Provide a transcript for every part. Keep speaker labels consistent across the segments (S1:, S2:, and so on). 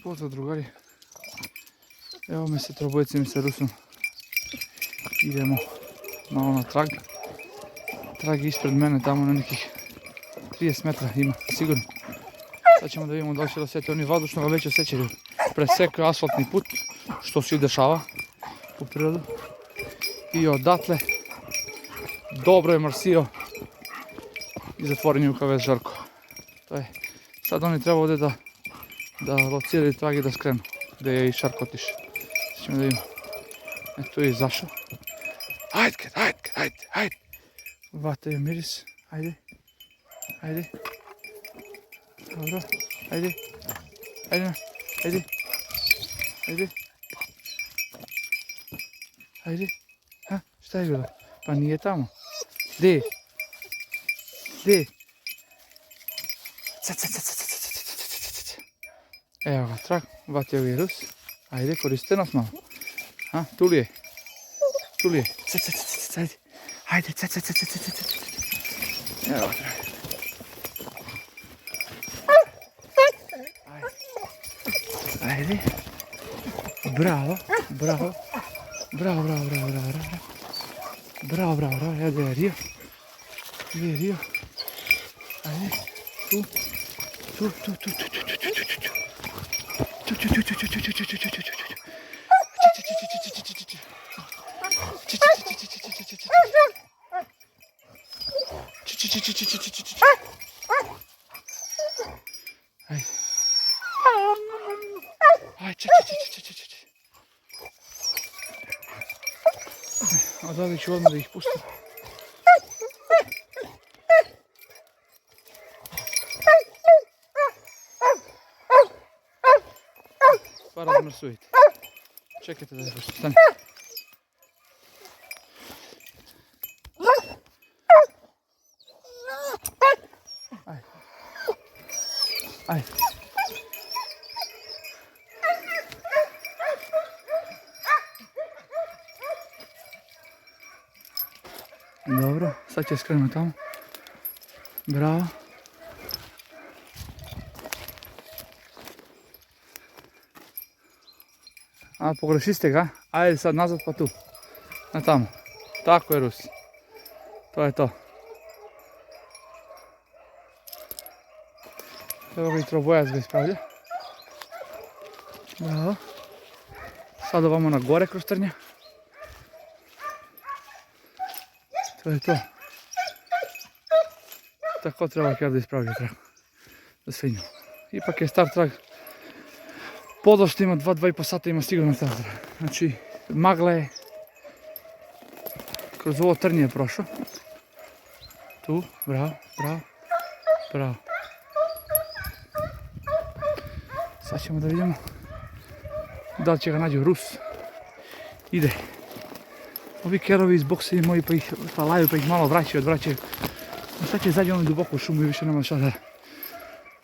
S1: Pozdrav drugari. Evo me se trobojicim i sa Rusom. Idemo malo na trag. Trag ispred mene tamo na nekih 30 metra ima, sigurno. Sad ćemo da vidimo da li će da osjeti. Oni vazdušno ga već osjećaju. Presekaju asfaltni put, što se i dešava u prirodu. I odatle dobro je marsio i zatvoren je u KVS Žarko. To je. Sad oni treba ovdje da lociraju trag i da skrenu, gdje je i Šarko otišao. Sad ćemo da vidimo. Tu je izašao. Hajde, hajde. Vataju miris. Hajde. Dobro, hajde. Ha, šta je bilo? Pa nije tamo. Gdje? Evo ga trag, vatio virus. Ajde, koriste nas malo. Ha, tu li je? Ajde. Evo ga trag. Ajde. Bravo. Evo gdje je Rio. Ajde. Tu. Odavde ću odmah da ih pustim. Pa razmrsujte. Čekajte da ih pustim. Stani. Ajde. Dobro, sad će skrenuti tamo. Bravo. A, pogrešiste ga? Ajde sad nazad pa tu. Na tamo. Tako je, Rusi. To je to. Evo ga i trobojac ga ispravlja. Bravo. Sad ovamo na gore kroz trnja. To je to. Tako treba kada ispravlja trag. Da svinju. Ipak je star trag. Podlošta ima 2,5 sata, ima sigurno star trag. Znači, magla je kroz ovo trnje je prošao. Tu, bravo. Sad ćemo da vidimo da li će ga nađu Rus. Ide. Ovi kerovi iz boksevi moji pa ih laju pa ih malo odvraćaju. Sad će izađe ono duboko u šumu i više nema šta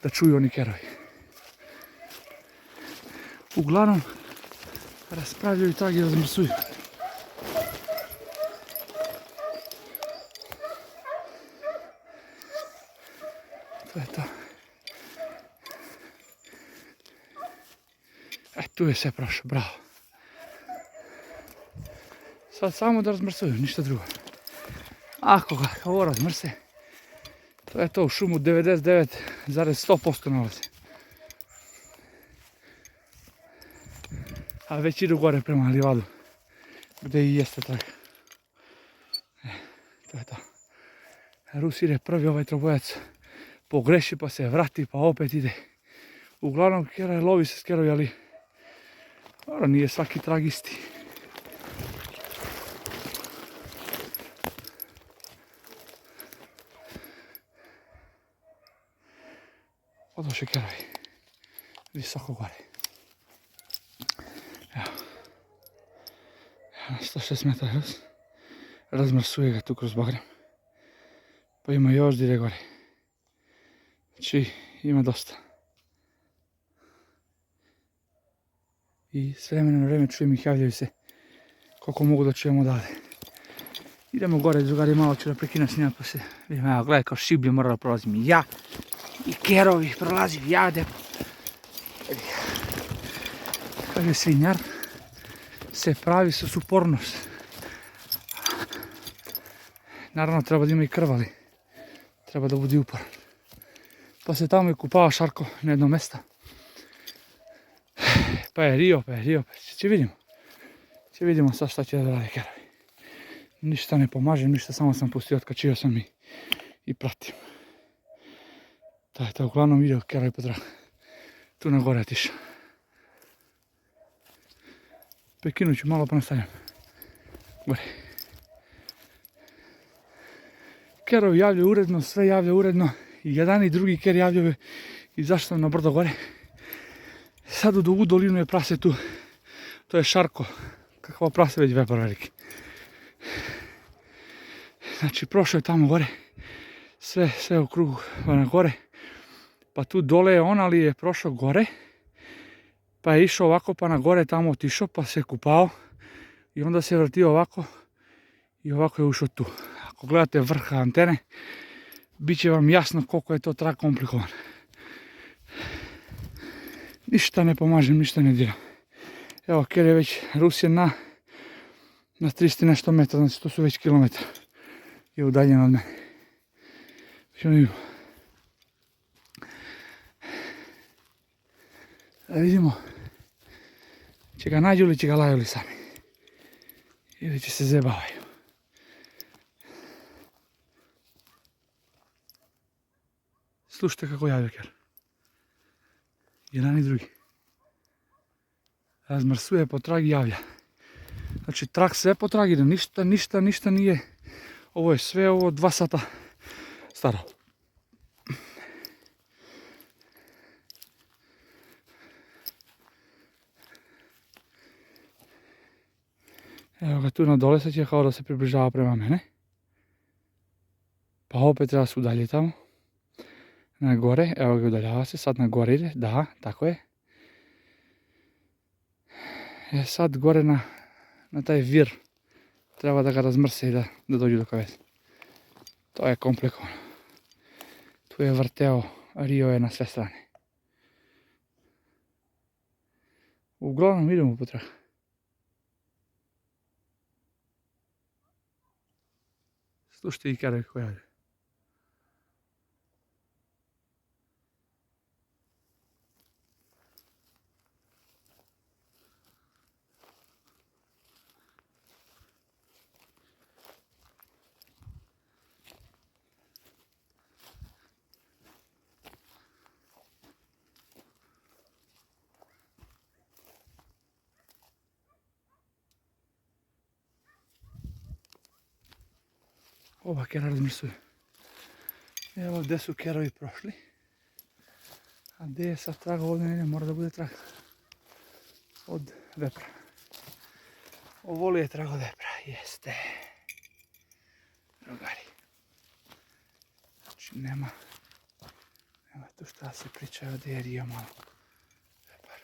S1: da čuju oni kerovi. Uglavnom raspravljaju trag i razmrsuju. To je to. Tu je sve prošlo, bravo. Sad samo da razmrsuju, ništa drugo. Ako ga ovo razmrse, to je to, u šumu 99,100% nalazi. A već idu gore prema livadu, gdje i jeste trag. To je to. Rus ide prvi, ovaj trobojac pogreši pa se vrati pa opet ide. Uglavnom lovi se s kerovi, ali nije svaki trag isti. Odoše kerovi. Visoko gore. Evo. 106 metara razmrsuje ga tu kroz bagrem. Pa ima još dire gore. Znači ima dosta. I s vremena na vreme čujem ih, javljaju se koliko mogu da čujemo odavde. Idemo gore, drugari, malo ću da prekinem snimat pa se vidimo. Evo, gledaj kao šiblje mora da prolazim i ja. I kerovi prolazim, ja Kaže svinjar se pravi sa supornost. Naravno treba da ima i krv, ali treba da bude uporan. Pa se tamo i kupava Šarko na jedno mjesto. Pa je rio. Će vidimo sad šta će da radi kerovi. Ništa ne pomažem, ništa, samo sam pustio, otkačio sam i pratim. To je to, uglavnom video kerovi potrag. Tu na gore tiša. Prekinut ću malo pa nastavljam. Gore. Kerovi javljaju uredno, sve javlja uredno. I jedan i drugi ker javljaju i zašto sam na brdo gore. Sad u dolinu je prase tu. To je Šarko. Kakva prase već vepar veliki. Znači prošao je tamo gore. Sve u krugu na gore. Pa tu dole je on, ali je prošao gore. Pa je išao ovako pa na gore tamo otišao pa se kupao. I onda se vrtio ovako. I ovako je ušao tu. Ako gledate vrha antene, bit će vam jasno koliko je to trag komplikovan. Ništa ne pomažem, ništa ne diram. Evo, ker je već Rusija na 300 nešto metra, znači to su već kilometra. Je udaljen od mene. Što ne vidimo. Da vidimo. Će ga nađu ili će ga laju li sami. Ili će se zebavaju. Slušajte kako javlja ker. Jedan i drugi. Razmrsuje po trag i javlja. Znači trag sve po trag ide, ništa nije. Ovo je sve 2 sata staro. Evo ga tu na dole, sad će kao da se približava prema mene. Pa opet treba se udalje tamo. Na gore, evo ga udaljava se, sad na gore ide, da, tako je. Sad gore na taj vir treba da ga razmrse i da dođu do kaveza. To je komplikovano. Tu je vrteo, rio je na sve strane. Uglavnom idemo potrag. Slušajte i kerovi koji javljaju. Oba kera razmrsuju. Evo gdje su kerovi prošli. A gdje je sad trag ovdje negdje, mora da bude trag od vepra. Ovo li je trag od vepra? Jeste. Drugari. Znači nema tu šta se priča, ovdje je rio malo. Vepar.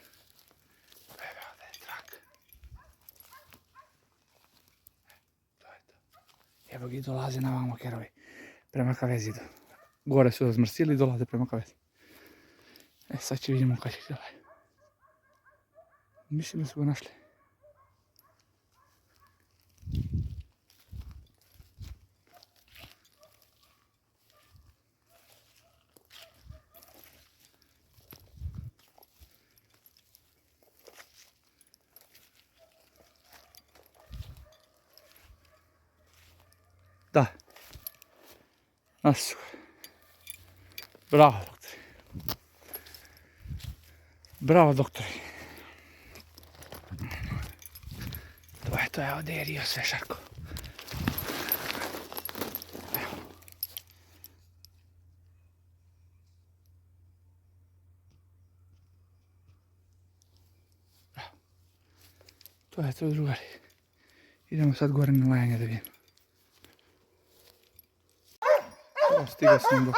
S1: Evo ovdje je trag. To je to. Evo gi dolaze na vamo kerovi. Prema kavezi idu. Gore su razmrsili i dolaze prema kavezi. Sad će vidimo kada će gledaju. Mislim da su ga našli. Da. Našli su ga. Bravo, doktore. Bravo, doktore. To je ovdje je rio sve Šarko. Evo. Bravo. To je to, drugari. Idemo sad gore na lajanje da vidimo. Stigao sam do